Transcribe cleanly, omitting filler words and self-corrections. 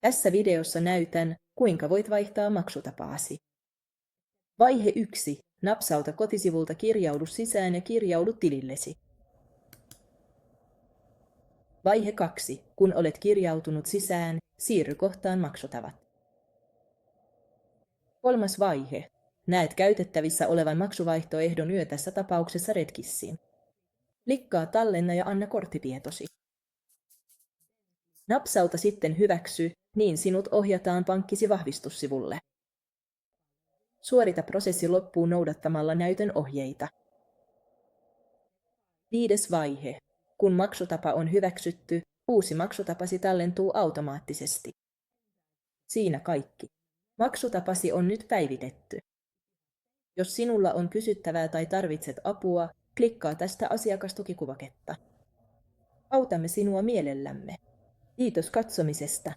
Tässä videossa näytän, kuinka voit vaihtaa maksutapaasi. Vaihe 1. Napsauta kotisivulta kirjaudu sisään ja kirjaudu tilillesi. Vaihe 2. Kun olet kirjautunut sisään, siirry kohtaan maksutavat. 3. vaihe. Näet käytettävissä olevan maksuvaihtoehdon tässä tapauksessa Redkissin. Klikkaa tallenna ja anna korttitietosi. Napsauta sitten hyväksy, niin sinut ohjataan pankkisi vahvistussivulle. Suorita prosessi loppuun noudattamalla näytön ohjeita. 5. vaihe. Kun maksutapa on hyväksytty, uusi maksutapasi tallentuu automaattisesti. Siinä kaikki. Maksutapasi on nyt päivitetty. Jos sinulla on kysyttävää tai tarvitset apua, klikkaa tästä asiakastukikuvaketta. Autamme sinua mielellämme. Kiitos katsomisesta.